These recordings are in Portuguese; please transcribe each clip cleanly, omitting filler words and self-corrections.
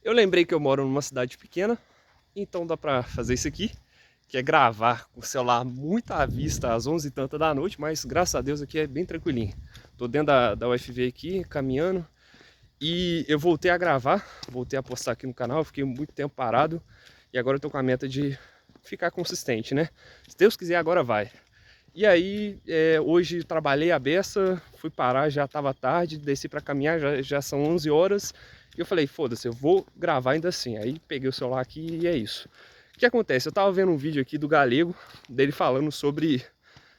Eu lembrei que eu moro numa cidade pequena, então dá pra fazer isso aqui, que é gravar com o celular muito à vista às 11 e tanta da noite, mas graças a Deus aqui é bem tranquilinho. Tô dentro da UFV aqui, caminhando, e eu voltei a gravar, voltei a postar aqui no canal, fiquei muito tempo parado, e agora eu tô com a meta de ficar consistente, né? Se Deus quiser, agora vai. E aí, hoje trabalhei a beça, fui parar, já estava tarde, desci para caminhar, já são 11 horas. E eu falei, foda-se, eu vou gravar ainda assim. Aí peguei o celular aqui e é isso. O que acontece? Eu tava vendo um vídeo aqui do Galego, dele falando sobre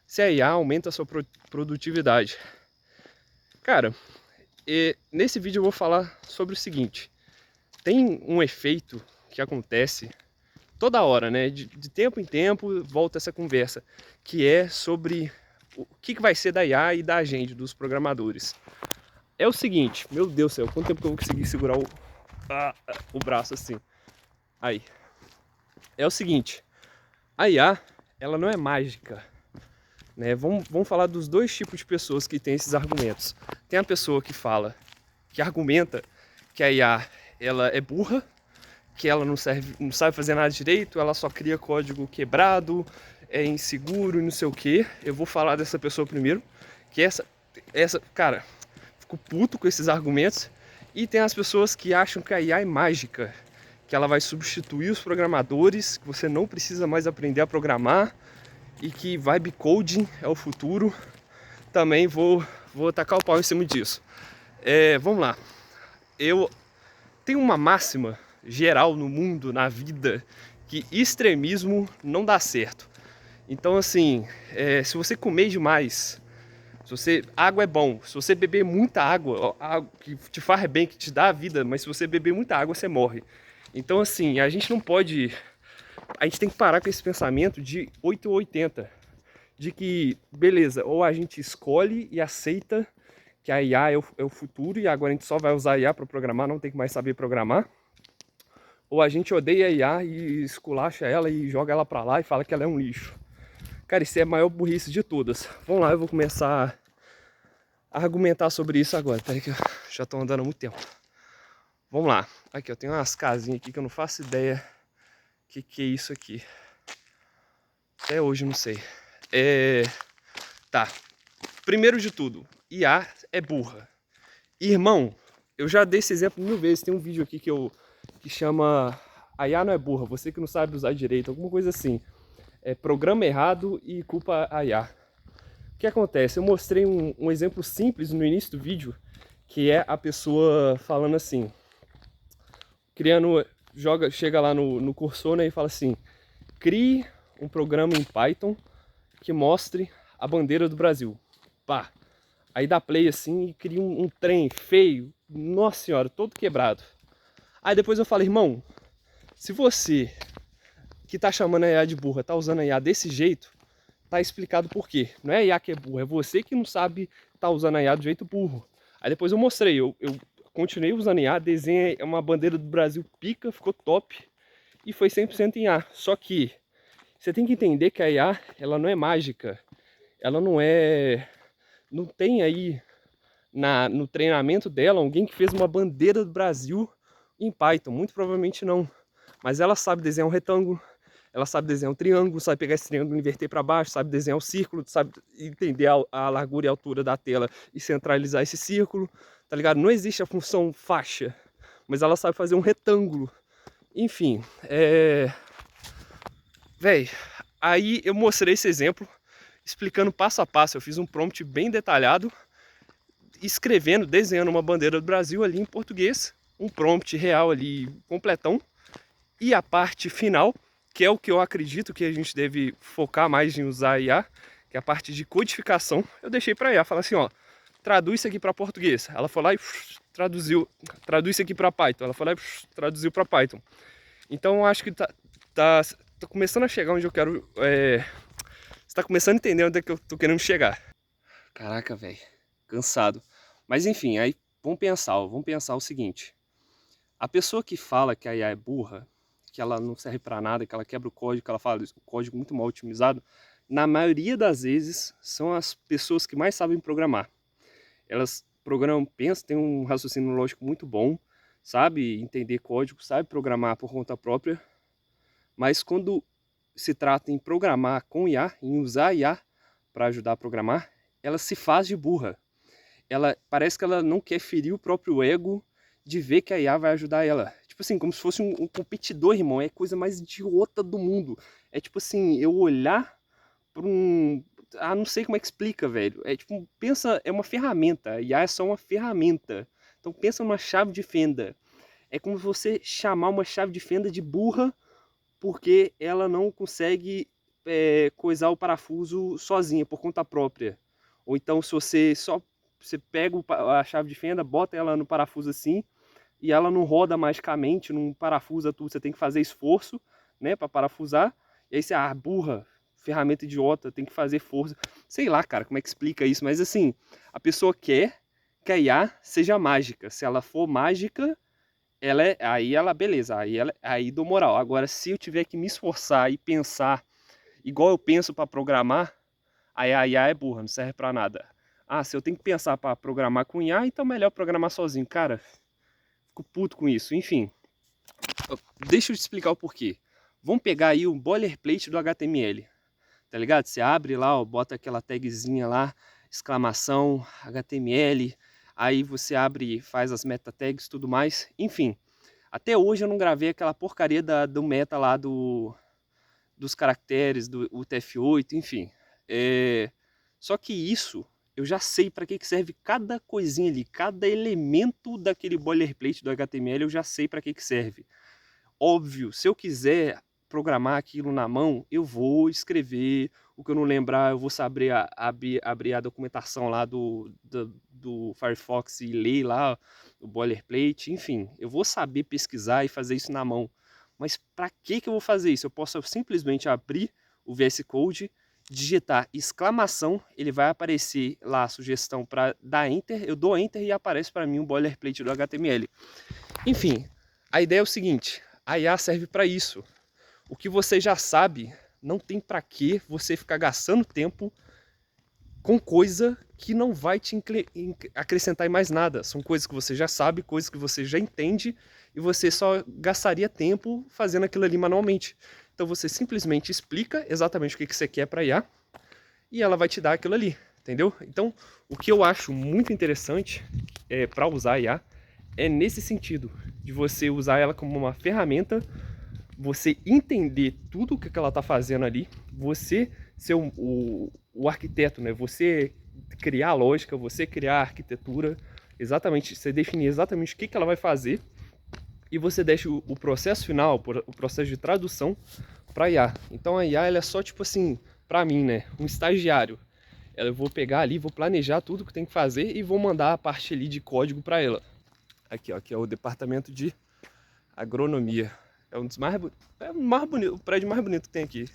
se a IA aumenta a sua produtividade. Cara, nesse vídeo eu vou falar sobre o seguinte. Tem um efeito que acontece toda hora, né? De tempo em tempo volta essa conversa, que é sobre o que vai ser da IA e da gente, dos programadores. É o seguinte, meu Deus do céu, quanto tempo que eu vou conseguir segurar o braço assim? Aí. É o seguinte, a IA, ela não é mágica, né? Vamos falar dos dois tipos de pessoas que têm esses argumentos. Tem a pessoa que fala, que argumenta que a IA, ela é burra, que ela não sabe fazer nada direito, ela só cria código quebrado, é inseguro e não sei o que. Eu vou falar dessa pessoa primeiro, que cara, fico puto com esses argumentos. E tem as pessoas que acham que a IA é mágica, que ela vai substituir os programadores, que você não precisa mais aprender a programar e que vibe coding é o futuro. Também vou tacar o pau em cima disso. Vamos lá. Eu tenho uma máxima geral no mundo, na vida, que extremismo não dá certo. Então, assim, se você comer demais, água é bom. Se você beber muita água, água que te faz bem, que te dá a vida, mas se você beber muita água, você morre. Então, assim, a gente não pode. A gente tem que parar com esse pensamento de 8 ou 80. De que, beleza, ou a gente escolhe e aceita que a IA é o futuro e agora a gente só vai usar a IA para programar, não tem que mais saber programar. Ou a gente odeia a IA e esculacha ela e joga ela pra lá e fala que ela é um lixo. Cara, isso é a maior burrice de todas. Vamos lá, eu vou começar a argumentar sobre isso agora. Peraí que eu já tô andando há muito tempo. Vamos lá. Aqui, eu tenho umas casinhas aqui que eu não faço ideia que é isso aqui. Até hoje eu não sei. Tá. Primeiro de tudo, IA é burra. Irmão, eu já dei esse exemplo 1000 vezes. Tem um vídeo aqui que chama A IA não é burra, você que não sabe usar direito, alguma coisa assim. Programa errado e culpa a IA. O que acontece? Eu mostrei um exemplo simples no início do vídeo, que é a pessoa falando assim, criando, chega lá no cursor, né, e fala assim, crie um programa em Python que mostre a bandeira do Brasil. Pá! Aí dá play assim e cria um trem feio, nossa senhora, todo quebrado. Aí depois eu falo, irmão, se você que tá chamando a IA de burra tá usando a IA desse jeito, tá explicado por quê. Não é a IA que é burra, é você que não sabe tá usando a IA do jeito burro. Aí depois eu mostrei, eu continuei usando a IA, desenhei uma bandeira do Brasil pica, ficou top e foi 100% em IA. Só que você tem que entender que a IA, ela não é mágica, ela não tem aí no treinamento dela alguém que fez uma bandeira do Brasil em Python, muito provavelmente não. Mas ela sabe desenhar um retângulo, ela sabe desenhar um triângulo, sabe pegar esse triângulo e inverter para baixo, sabe desenhar um círculo, sabe entender a largura e a altura da tela e centralizar esse círculo, tá ligado? Não existe a função faixa, mas ela sabe fazer um retângulo. Enfim, Véi, aí eu mostrei esse exemplo explicando passo a passo. Eu fiz um prompt bem detalhado, escrevendo, desenhando uma bandeira do Brasil ali em português, um prompt real ali completão. E a parte final, que é o que eu acredito que a gente deve focar mais em usar a IA, que é a parte de codificação, eu deixei para a IA, falar assim, ó, traduz isso aqui para português. Ela foi lá e traduziu, traduz isso aqui para Python. Ela foi lá e traduziu para Python. Então eu acho que tá começando a chegar onde eu quero, você tá começando a entender onde é que eu tô querendo chegar. Caraca, velho, cansado. Mas enfim, aí vamos pensar o seguinte. A pessoa que fala que a IA é burra, que ela não serve para nada, que ela quebra o código, que ela fala o código muito mal otimizado, na maioria das vezes são as pessoas que mais sabem programar. Elas programam, pensam, têm um raciocínio lógico muito bom, sabe entender código, sabe programar por conta própria, mas quando se trata em programar com IA, em usar IA para ajudar a programar, ela se faz de burra. Ela parece que ela não quer ferir o próprio ego de ver que a IA vai ajudar ela. Tipo assim, como se fosse um competidor, irmão. É a coisa mais idiota do mundo. É tipo assim, eu olhar para um... Ah, não sei como é que explica, velho. É tipo, pensa, é uma ferramenta. A IA é só uma ferramenta. Então pensa numa chave de fenda. É como você chamar uma chave de fenda de burra porque ela não consegue coisar o parafuso sozinha, por conta própria. Ou então se você pega a chave de fenda, bota ela no parafuso assim, e ela não roda magicamente, não parafusa tudo, você tem que fazer esforço, né, para parafusar, e aí você, burra, ferramenta idiota, tem que fazer força. Sei lá, cara, como é que explica isso, mas assim, a pessoa quer que a IA seja mágica. Se ela for mágica, beleza, aí dou moral. Agora, se eu tiver que me esforçar e pensar igual eu penso para programar, aí a IA é burra, não serve para nada. Ah, se eu tenho que pensar para programar com IA, então melhor programar sozinho. Cara, fico puto com isso. Enfim, deixa eu te explicar o porquê. Vamos pegar aí o boilerplate do HTML, tá ligado? Você abre lá, ó, bota aquela tagzinha lá, exclamação, HTML, aí você abre, faz as meta tags e tudo mais. Enfim, até hoje eu não gravei aquela porcaria do meta lá dos caracteres, do UTF-8, enfim. Só que isso, eu já sei para que serve cada coisinha ali, cada elemento daquele boilerplate do HTML, eu já sei para que serve. Óbvio, se eu quiser programar aquilo na mão, eu vou escrever, o que eu não lembrar, eu vou saber abrir a documentação lá do Firefox e ler lá o boilerplate, enfim, eu vou saber pesquisar e fazer isso na mão. Mas para que eu vou fazer isso? Eu posso simplesmente abrir o VS Code, digitar exclamação, ele vai aparecer lá a sugestão para dar Enter, eu dou Enter e aparece para mim um boilerplate do HTML. Enfim, a ideia é o seguinte, a IA serve para isso. O que você já sabe, não tem para que você ficar gastando tempo com coisa que não vai te acrescentar em mais nada. São coisas que você já sabe, coisas que você já entende, e você só gastaria tempo fazendo aquilo ali manualmente. Então você simplesmente explica exatamente o que você quer para a IA, e ela vai te dar aquilo ali, entendeu? Então, o que eu acho muito interessante para usar a IA é nesse sentido, de você usar ela como uma ferramenta, você entender tudo o que ela está fazendo ali, você ser o arquiteto, né? Você criar a lógica, você criar a arquitetura, exatamente, você definir exatamente o que ela vai fazer, e você deixa o processo final, o processo de tradução para a IA. Então a IA ela é só tipo assim, para mim, né, um estagiário. Eu vou pegar ali, vou planejar tudo que tem que fazer e vou mandar a parte ali de código para ela. Aqui, ó, aqui é o departamento de agronomia. É um dos mais bonitos, o prédio mais bonito que tem aqui.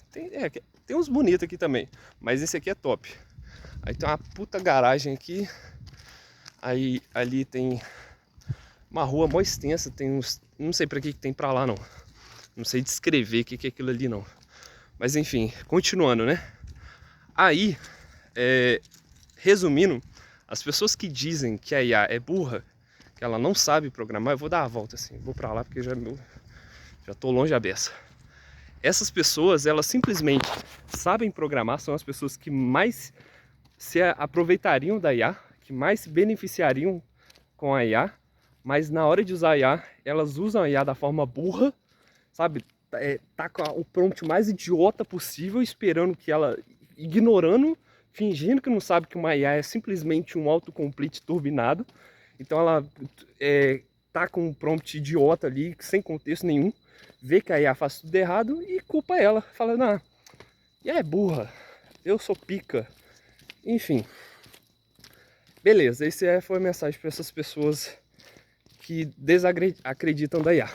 Tem uns bonitos aqui também, mas esse aqui é top. Aí tem uma puta garagem aqui. Aí ali tem uma rua mó extensa, tem uns, não sei para que tem para lá não. Não sei descrever o que é aquilo ali não. Mas enfim, continuando, né? Aí, resumindo, as pessoas que dizem que a IA é burra, que ela não sabe programar, eu vou dar a volta assim, vou para lá porque já tô longe da beça. Essas pessoas, elas simplesmente sabem programar, são as pessoas que mais se aproveitariam da IA, que mais se beneficiariam com a IA, mas na hora de usar a IA, elas usam a IA da forma burra, sabe? Tá com o prompt mais idiota possível, esperando que ela, ignorando, fingindo que não sabe que uma IA é simplesmente um autocomplete turbinado. Então ela tá com um prompt idiota ali, sem contexto nenhum, vê que a IA faz tudo errado e culpa ela, falando, ah, IA é burra, eu sou pica, enfim. Beleza, essa foi a mensagem para essas pessoas que desacreditam da IA.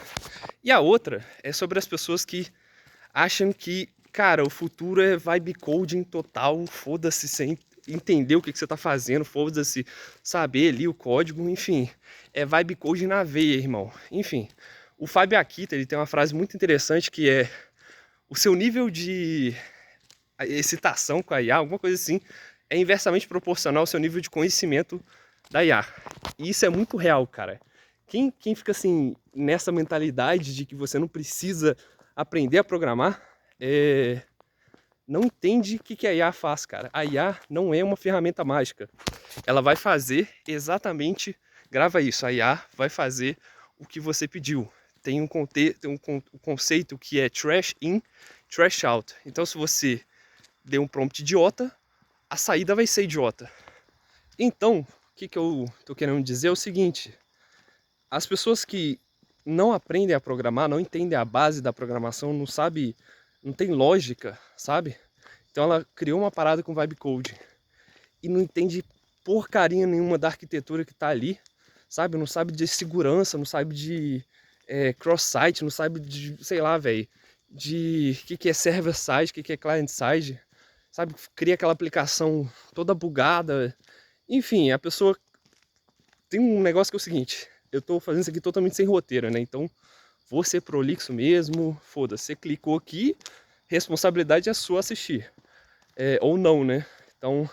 E a outra é sobre as pessoas que acham que, cara, o futuro é vibe coding total, foda-se sem entender o que você tá fazendo, foda-se saber ali o código, enfim, é vibe coding na veia, irmão. Enfim, o Fábio Akita, ele tem uma frase muito interessante que é: o seu nível de excitação com a IA, alguma coisa assim, é inversamente proporcional ao seu nível de conhecimento da IA. E isso é muito real, cara. Quem fica assim, nessa mentalidade de que você não precisa aprender a programar, não entende o que a IA faz, cara. A IA não é uma ferramenta mágica. Ela vai fazer exatamente, grava isso, a IA vai fazer o que você pediu. Tem um conceito que é trash in, trash out. Então se você deu um prompt idiota, a saída vai ser idiota. Então, o que eu tô querendo dizer é o seguinte: as pessoas que não aprendem a programar, não entendem a base da programação, não tem lógica, sabe? Então ela criou uma parada com vibe coding e não entende porcaria nenhuma da arquitetura que tá ali, sabe? Não sabe de segurança, não sabe de cross-site, não sabe de, sei lá, velho, de o que é server-side, o que é client-side, sabe? Cria aquela aplicação toda bugada. Enfim, a pessoa tem um negócio que é o seguinte: eu tô fazendo isso aqui totalmente sem roteiro, né? Então, vou ser prolixo mesmo, foda-se, você clicou aqui, responsabilidade é sua assistir. Ou não, né? Então,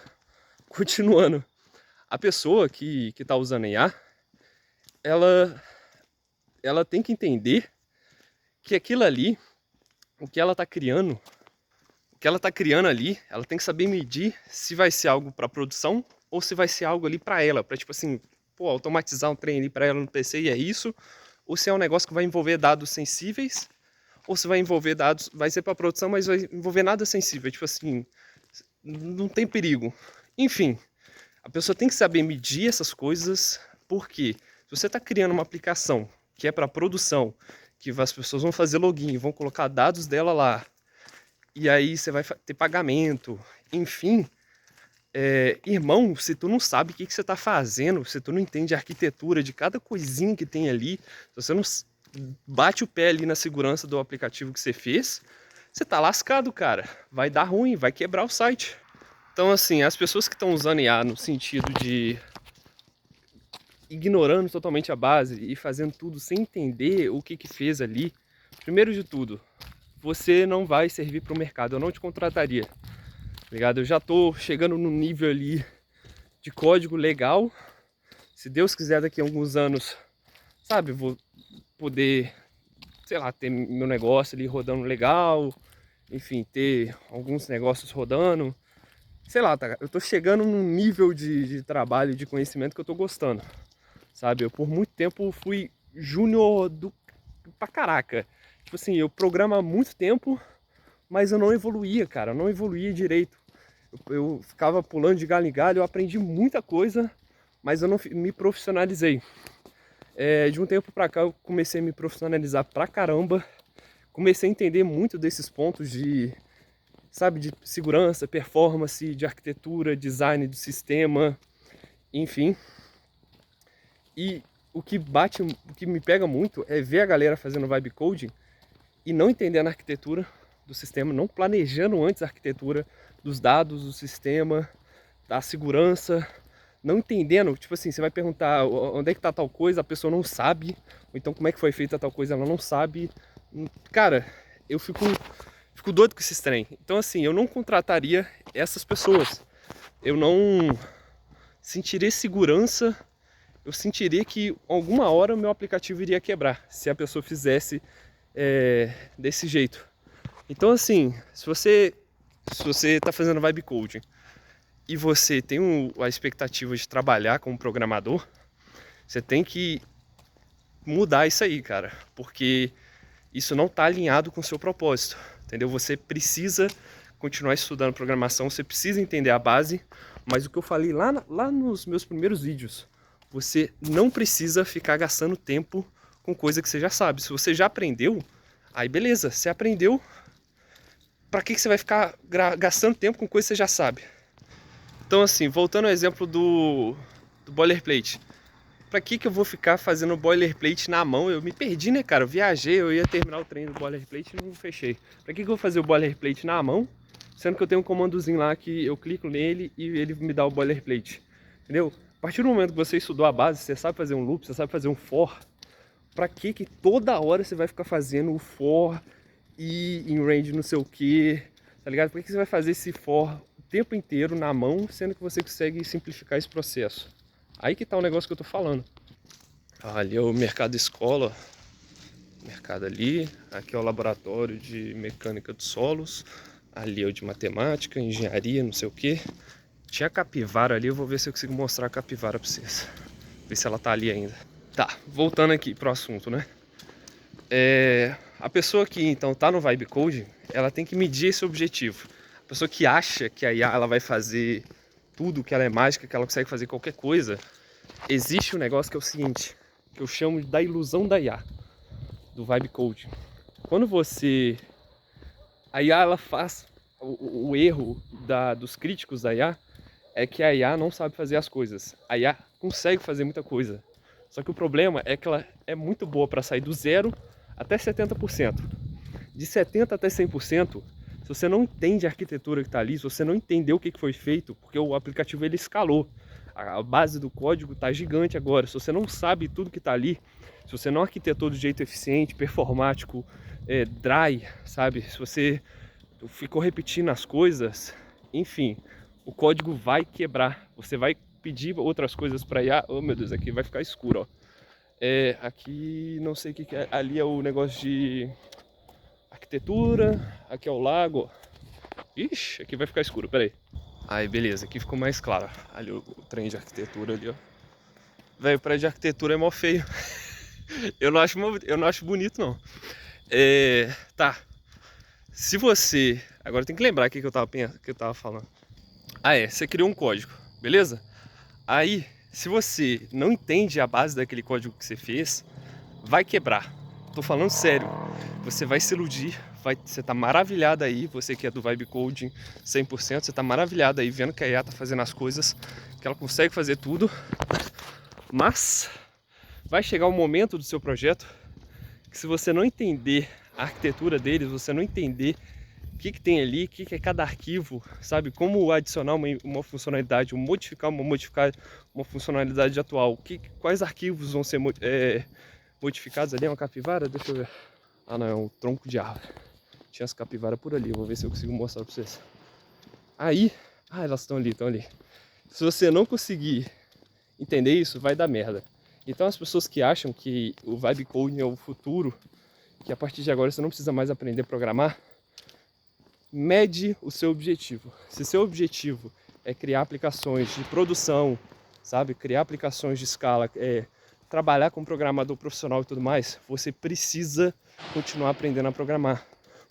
continuando. A pessoa que tá usando IA, ela tem que entender que aquilo ali, o que ela tá criando ali, ela tem que saber medir se vai ser algo para produção ou se vai ser algo ali para ela, para tipo assim, pô, automatizar um trem ali para ela no PC e é isso, ou se é um negócio que vai envolver dados sensíveis, ou se vai envolver dados, vai ser para produção, mas vai envolver nada sensível, tipo assim, não tem perigo. Enfim, a pessoa tem que saber medir essas coisas, porque se você está criando uma aplicação que é para produção, que as pessoas vão fazer login, vão colocar dados dela lá, e aí você vai ter pagamento, enfim, irmão, se tu não sabe o que você está fazendo, se tu não entende a arquitetura de cada coisinha que tem ali, se você não bate o pé ali na segurança do aplicativo que você fez, você tá lascado, cara. Vai dar ruim, vai quebrar o site. Então, assim, as pessoas que estão usando IA no sentido de ignorando totalmente a base e fazendo tudo sem entender o que fez ali, primeiro de tudo, você não vai servir para o mercado, eu não te contrataria, ligado? Eu já tô chegando no nível ali de código legal, se Deus quiser daqui a alguns anos, sabe, vou poder, sei lá, ter meu negócio ali rodando legal, enfim, ter alguns negócios rodando, sei lá, tá? Eu tô chegando num nível de trabalho, de conhecimento que eu tô gostando, sabe? Eu por muito tempo fui júnior pra caraca. Tipo assim, eu programo há muito tempo, mas eu não evoluía, cara. Eu não evoluía direito. Eu ficava pulando de galho em galho, eu aprendi muita coisa, mas eu não me profissionalizei. De um tempo pra cá eu comecei a me profissionalizar pra caramba. Comecei a entender muito desses pontos de, sabe, de segurança, performance, de arquitetura, design do sistema, enfim. E o que me pega muito é ver a galera fazendo vibe coding e não entendendo a arquitetura do sistema, não planejando antes a arquitetura dos dados do sistema, da segurança, não entendendo, tipo assim, você vai perguntar onde é que tá tal coisa, a pessoa não sabe, ou então como é que foi feita tal coisa, ela não sabe. Cara, eu fico doido com esse trem. Então assim, eu não contrataria essas pessoas. Eu não sentiria segurança, eu sentiria que alguma hora o meu aplicativo iria quebrar, se a pessoa fizesse desse jeito. Então assim, se você está fazendo vibe coding e você tem a expectativa de trabalhar como programador, você tem que mudar isso aí, cara, porque isso não está alinhado com o seu propósito, entendeu? Você precisa continuar estudando programação, você precisa entender a base, mas o que eu falei lá nos meus primeiros vídeos, você não precisa ficar gastando tempo com coisa que você já sabe. Se você já aprendeu, aí beleza, você aprendeu, pra que você vai ficar gastando tempo com coisa que você já sabe? Então assim, voltando ao exemplo do boilerplate. Pra que eu vou ficar fazendo boilerplate na mão? Eu me perdi, né, cara? Eu viajei, eu ia terminar o treino do boilerplate e não fechei. Pra que eu vou fazer o boilerplate na mão, sendo que eu tenho um comandozinho lá que eu clico nele e ele me dá o boilerplate? Entendeu? A partir do momento que você estudou a base, você sabe fazer um loop, você sabe fazer um for, pra que toda hora você vai ficar fazendo o for e em range não sei o que, tá ligado? Por que você vai fazer esse for o tempo inteiro na mão, sendo que você consegue simplificar esse processo? Aí que tá o negócio que eu tô falando. Ali é o mercado escola, mercado ali. Aqui é o laboratório de mecânica dos solos. Ali é o de matemática, engenharia, não sei o que. Tinha capivara ali, eu vou ver se eu consigo mostrar a capivara pra vocês. Ver se ela tá ali ainda. Tá, voltando aqui pro assunto, né? A pessoa que então tá no Vibe Coding, ela tem que medir esse objetivo. A pessoa que acha que a IA ela vai fazer tudo, que ela é mágica, que ela consegue fazer qualquer coisa, existe um negócio que é o seguinte, que eu chamo da ilusão da IA, do Vibe Coding. Quando você... A IA ela faz... O erro dos críticos da IA é que a IA não sabe fazer as coisas. A IA consegue fazer muita coisa. Só que o problema é que ela é muito boa para sair do 0 até 70%. De 70% até 100%, se você não entende a arquitetura que está ali, se você não entendeu o que foi feito, porque o aplicativo ele escalou, a base do código está gigante agora, se você não sabe tudo que está ali, se você não arquitetou do jeito eficiente, performático, dry, sabe? Se você ficou repetindo as coisas, enfim, o código vai quebrar. Você vai pedir outras coisas para IA. Oh meu Deus, aqui vai ficar escuro, ó. Aqui não sei o que é. Ali é o negócio de arquitetura. Aqui é o lago. Ixi, aqui vai ficar escuro, peraí. Aí beleza, aqui ficou mais claro. Ali o trem de arquitetura ali, ó. Velho, o prédio de arquitetura é mó feio. eu não acho bonito, não. Tá. Se você... Agora tem que lembrar o que eu tava falando. Você criou um código, beleza? Aí, se você não entende a base daquele código que você fez, vai quebrar. Tô falando sério. Você vai se iludir, você tá maravilhado aí, você que é do Vibe Coding 100%, você tá maravilhado aí vendo que a IA tá fazendo as coisas, que ela consegue fazer tudo. Mas vai chegar um momento do seu projeto que se você não entender a arquitetura deles, você não entender o que tem ali, o que é cada arquivo, sabe? Como adicionar uma funcionalidade, ou modificar uma funcionalidade atual. Quais arquivos vão ser modificados ali? É uma capivara? Deixa eu ver. Ah não, é um tronco de árvore. Tinha as capivaras por ali, vou ver se eu consigo mostrar pra vocês. Aí, elas estão ali, estão ali. Se você não conseguir entender isso, vai dar merda. Então as pessoas que acham que o Vibe Coding é o futuro, que a partir de agora você não precisa mais aprender a programar, mede o seu objetivo. Se seu objetivo é criar aplicações de produção, sabe, criar aplicações de escala, trabalhar com programador profissional e tudo mais, você precisa continuar aprendendo a programar.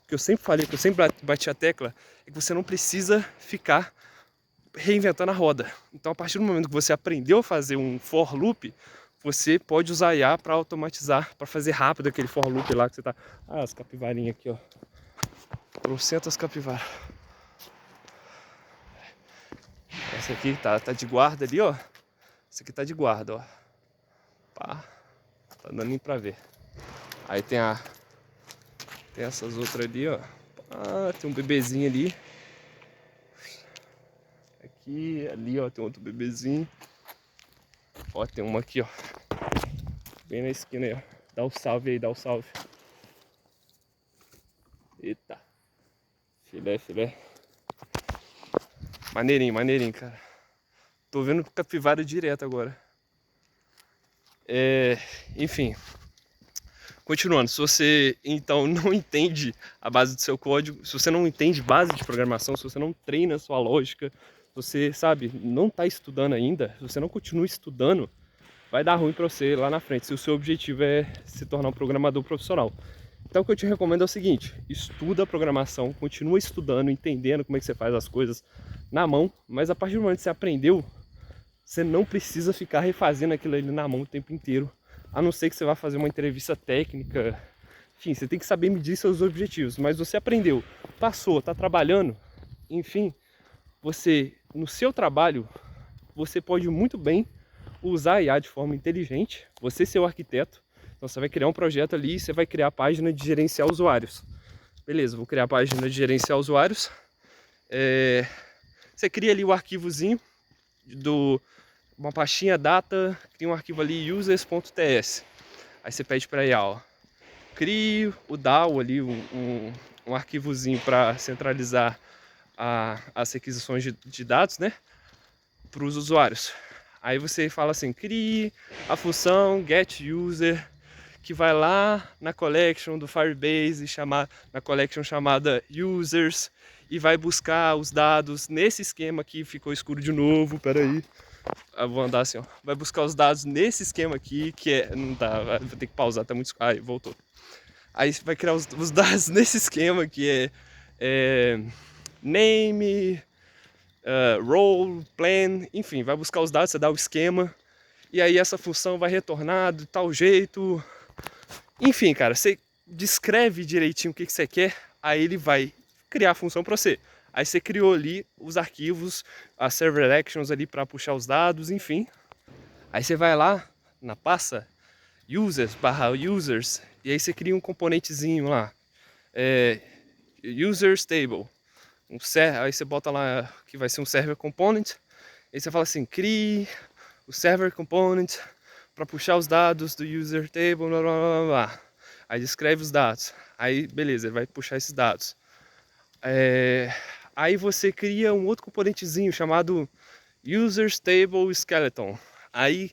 O que eu sempre falei, que eu sempre bati a tecla, é que você não precisa ficar reinventando a roda. Então, a partir do momento que você aprendeu a fazer um for loop, você pode usar a IA para automatizar, para fazer rápido aquele for loop lá que você tá... as capivarinhas aqui, ó. Trocentas capivaras. Essa aqui tá de guarda ali, ó. Essa aqui tá de guarda, ó. Pá. Tá dando nem pra ver. Aí tem essas outras ali, ó. Tem um bebezinho ali. Aqui, ali, ó, tem outro bebezinho. Ó, tem uma aqui, ó. Bem na esquina aí, ó. Dá o salve aí, dá o salve. Eita. Filé. Maneirinho, cara. Tô vendo capivara direto agora. Enfim. Continuando, se você então não entende a base do seu código, se você não entende base de programação, se você não treina a sua lógica, você, sabe, não está estudando ainda, se você não continua estudando, vai dar ruim para você lá na frente, se o seu objetivo é se tornar um programador profissional. Então o que eu te recomendo é o seguinte: estuda a programação, continua estudando, entendendo como é que você faz as coisas na mão, mas a partir do momento que você aprendeu, você não precisa ficar refazendo aquilo ali na mão o tempo inteiro, a não ser que você vá fazer uma entrevista técnica. Enfim, você tem que saber medir seus objetivos, mas você aprendeu, passou, está trabalhando, enfim, você, no seu trabalho, você pode muito bem usar a IA de forma inteligente, você ser o arquiteto. Então você vai criar um projeto ali e você vai criar a página de gerenciar usuários. Beleza, vou criar a página de gerenciar usuários. Você cria ali o arquivozinho, uma pastinha data, cria um arquivo ali users.ts. Aí você pede para a IA, ó, crie o DAO ali, um arquivozinho para centralizar as requisições de dados, né, para os usuários. Aí você fala assim, crie a função getUser, que vai lá na collection do Firebase, na collection chamada users, e vai buscar os dados nesse esquema aqui. Ficou escuro de novo, peraí. Eu vou andar assim, ó. Vai buscar os dados nesse esquema aqui, que é... Não dá, vou ter que pausar, tá muito escuro. Aí, voltou. Aí você vai criar os dados nesse esquema, que é name, role, plan, enfim. Vai buscar os dados, você dá o esquema, e aí essa função vai retornar de tal jeito. Enfim, cara, você descreve direitinho o que você quer, aí ele vai criar a função para você. Aí você criou ali os arquivos, as server actions ali para puxar os dados, enfim. Aí você vai lá na pasta users, e aí você cria um componentezinho lá, users table. Aí você bota lá que vai ser um server component, aí você fala assim, crie o server component para puxar os dados do user table, blá, blá, blá, blá. Aí descreve os dados, aí beleza, ele vai puxar esses dados. Aí você cria um outro componentezinho chamado users table skeleton. Aí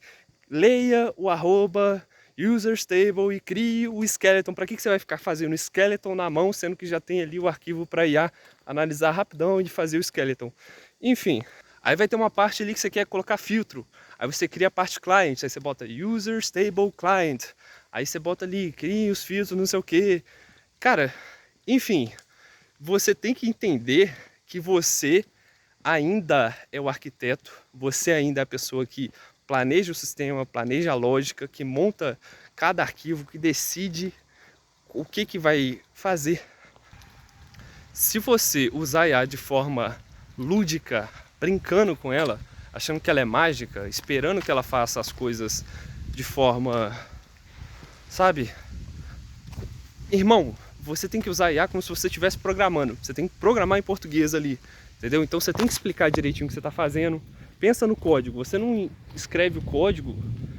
leia o arroba users table e crie o skeleton. Para que você vai ficar fazendo o skeleton na mão, sendo que já tem ali o arquivo para IA analisar rapidão e fazer o skeleton. Enfim, aí vai ter uma parte ali que você quer colocar filtro. Aí você cria a parte client, aí você bota users table client. Aí você bota ali, cria os filtros, não sei o que. Cara, enfim, você tem que entender que você ainda é o arquiteto, você ainda é a pessoa que planeja o sistema, planeja a lógica, que monta cada arquivo, que decide o que vai fazer. Se você usar a IA de forma lúdica, brincando com ela, achando que ela é mágica, esperando que ela faça as coisas de forma, sabe? Irmão, você tem que usar a IA como se você estivesse programando. Você tem que programar em português ali, entendeu? Então você tem que explicar direitinho o que você está fazendo. Pensa no código, você não escreve o código.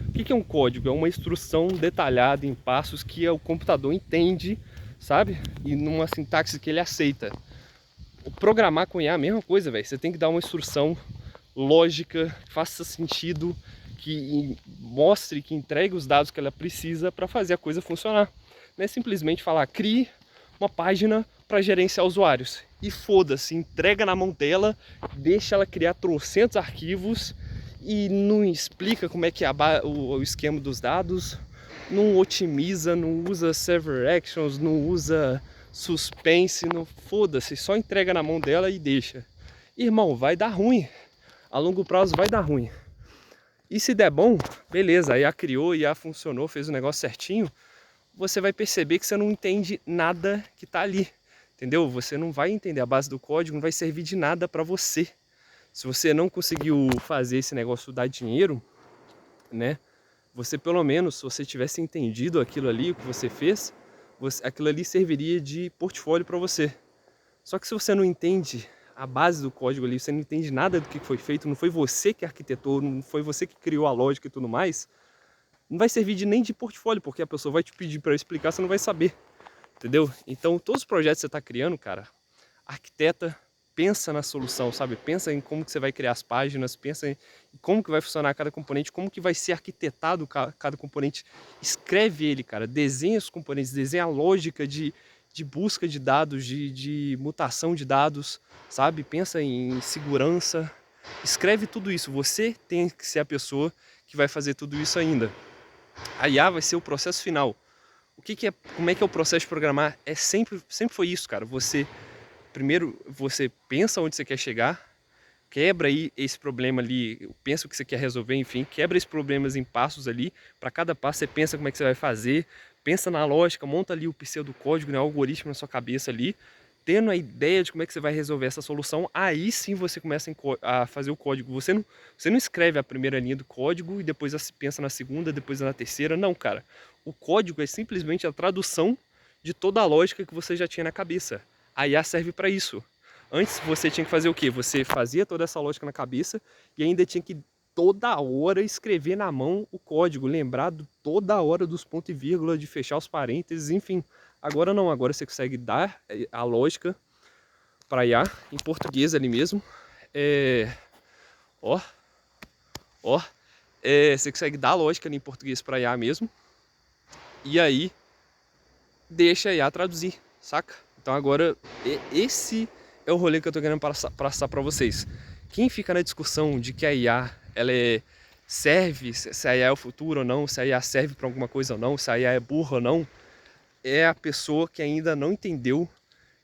O que é um código? É uma instrução detalhada em passos que o computador entende, sabe? E numa sintaxe que ele aceita. O programar com IA é a mesma coisa, velho. Você tem que dar uma instrução lógica, que faça sentido, que mostre, que entregue os dados que ela precisa para fazer a coisa funcionar. Não é simplesmente falar, crie uma página para gerenciar usuários. E foda-se, entrega na mão dela, deixa ela criar trocentos arquivos e não explica como é que é o esquema dos dados, não otimiza, não usa server actions, não usa suspense, não foda-se, só entrega na mão dela e deixa. Irmão, vai dar ruim. A longo prazo vai dar ruim. E se der bom, beleza, aí a criou e a funcionou, fez o negócio certinho, você vai perceber que você não entende nada que tá ali, entendeu? Você não vai entender a base do código, não vai servir de nada para você. Se você não conseguiu fazer esse negócio dar dinheiro, né? Você pelo menos, se você tivesse entendido aquilo ali, o que você fez, aquilo ali serviria de portfólio para você. Só que se você não entende a base do código ali, você não entende nada do que foi feito, não foi você que arquitetou, não foi você que criou a lógica e tudo mais, não vai servir nem de portfólio, porque a pessoa vai te pedir para explicar, você não vai saber, entendeu? Então, todos os projetos que você está criando, cara, arquiteta, pensa na solução, sabe? Pensa em como que você vai criar as páginas, pensa em como que vai funcionar cada componente, como que vai ser arquitetado cada componente. Escreve ele, cara, desenha os componentes, desenha a lógica de busca de dados, de mutação de dados, sabe? Pensa em segurança, escreve tudo isso. Você tem que ser a pessoa que vai fazer tudo isso ainda. A IA vai ser o processo final. Como é que é o processo de programar? Sempre foi isso, cara. Primeiro você pensa onde você quer chegar, quebra aí esse problema ali, pensa o que você quer resolver, enfim, quebra esses problemas em passos ali. Para cada passo você pensa como é que você vai fazer, pensa na lógica, monta ali o pseudocódigo, né, o algoritmo na sua cabeça ali, tendo a ideia de como é que você vai resolver essa solução. Aí sim você começa a fazer o código. Você não escreve a primeira linha do código e depois pensa na segunda, depois na terceira. Não, cara. O código é simplesmente a tradução de toda a lógica que você já tinha na cabeça. A IA serve para isso. Antes você tinha que fazer o quê? Você fazia toda essa lógica na cabeça e ainda tinha que toda hora escrever na mão o código, lembrar toda hora dos pontos e vírgula, de fechar os parênteses, enfim. Agora não, agora você consegue dar a lógica para IA em português ali mesmo. Ó, você consegue dar lógica ali em português para IA mesmo, e aí deixa a IA traduzir, saca? Então agora, esse é o rolê que eu tô querendo passar para vocês. Quem fica na discussão de que a IA, serve, se a IA é o futuro ou não, se a IA serve para alguma coisa ou não, se a IA é burra ou não, é a pessoa que ainda não entendeu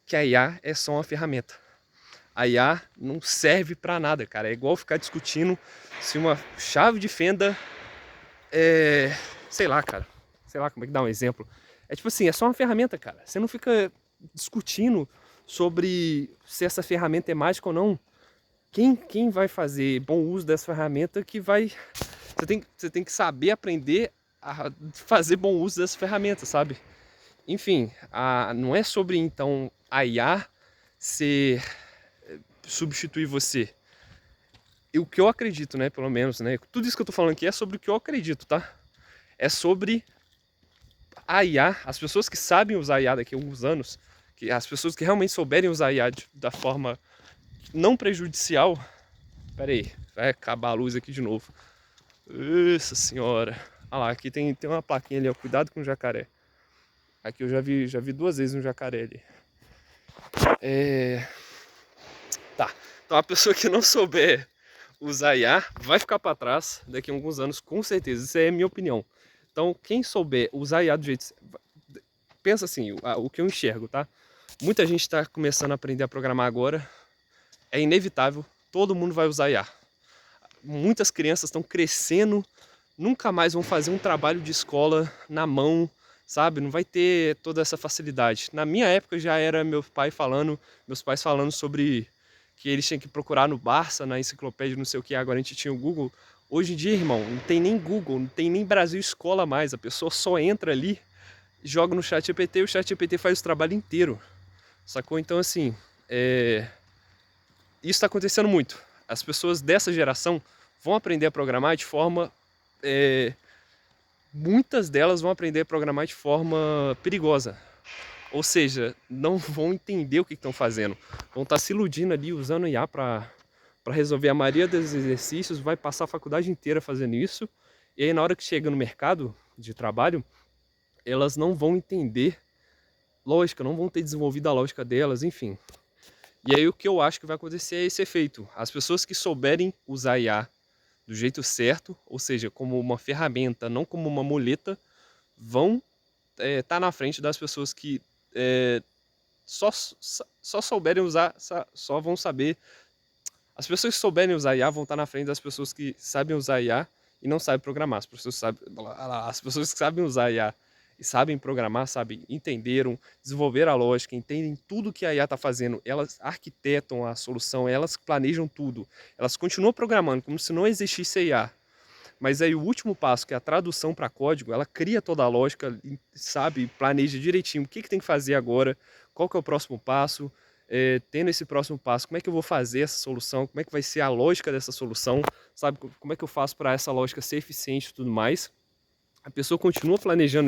que a IA é só uma ferramenta. A IA não serve para nada, cara. É igual ficar discutindo se uma chave de fenda sei lá, cara. Sei lá como é que dá um exemplo. É tipo assim, é só uma ferramenta, cara. Você não fica discutindo sobre se essa ferramenta é mágica ou não. Quem vai fazer bom uso dessa ferramenta que vai... Você tem que saber aprender a fazer bom uso dessa ferramenta, sabe? Enfim, não é sobre, então, a IA substituir você. E o que eu acredito, né, pelo menos, né? Tudo isso que eu tô falando aqui é sobre o que eu acredito, tá? É sobre a IA, as pessoas que sabem usar a IA daqui a alguns anos, que as pessoas que realmente souberem usar a IA da forma não prejudicial. Pera aí, vai acabar a luz aqui de novo. Nossa senhora. Olha lá, aqui tem uma plaquinha ali, ó, cuidado com o jacaré. Aqui eu já vi 2 vezes um jacaré ali. Tá, então a pessoa que não souber usar IA vai ficar para trás daqui a alguns anos, com certeza. Isso é a minha opinião. Então, quem souber usar IA do jeito... Pensa assim, o que eu enxergo, tá? Muita gente está começando a aprender a programar agora. É inevitável, todo mundo vai usar IA. Muitas crianças estão crescendo, nunca mais vão fazer um trabalho de escola na mão, sabe? Não vai ter toda essa facilidade. Na minha época já era meus pais falando sobre que eles tinham que procurar no Barça, na enciclopédia, não sei o que, agora a gente tinha o Google. Hoje em dia, irmão, não tem nem Google, não tem nem Brasil Escola mais. A pessoa só entra ali, joga no ChatGPT e o ChatGPT faz o trabalho inteiro. Sacou? Então, assim, isso está acontecendo muito. As pessoas dessa geração vão aprender a programar de forma... muitas delas vão aprender a programar de forma perigosa. Ou seja, não vão entender o que estão fazendo. Vão estar se iludindo ali, usando IA para resolver a maioria dos exercícios, vai passar a faculdade inteira fazendo isso. E aí na hora que chega no mercado de trabalho, elas não vão entender lógica, não vão ter desenvolvido a lógica delas, enfim. E aí o que eu acho que vai acontecer é esse efeito. As pessoas que souberem usar IA do jeito certo, ou seja, como uma ferramenta, não como uma muleta, vão estar na frente das pessoas que só souberem usar, só vão saber. As pessoas que souberem usar IA vão estar na frente das pessoas que sabem usar IA e não sabem programar. As pessoas que sabem usar IA e sabem programar, sabem, entenderam, desenvolveram a lógica, entendem tudo que a IA está fazendo, elas arquitetam a solução, elas planejam tudo, elas continuam programando como se não existisse a IA. Mas aí o último passo, que é a tradução para código, ela cria toda a lógica, sabe, planeja direitinho o que tem que fazer agora, qual que é o próximo passo, tendo esse próximo passo, como é que eu vou fazer essa solução, como é que vai ser a lógica dessa solução, sabe, como é que eu faço para essa lógica ser eficiente e tudo mais. A pessoa continua planejando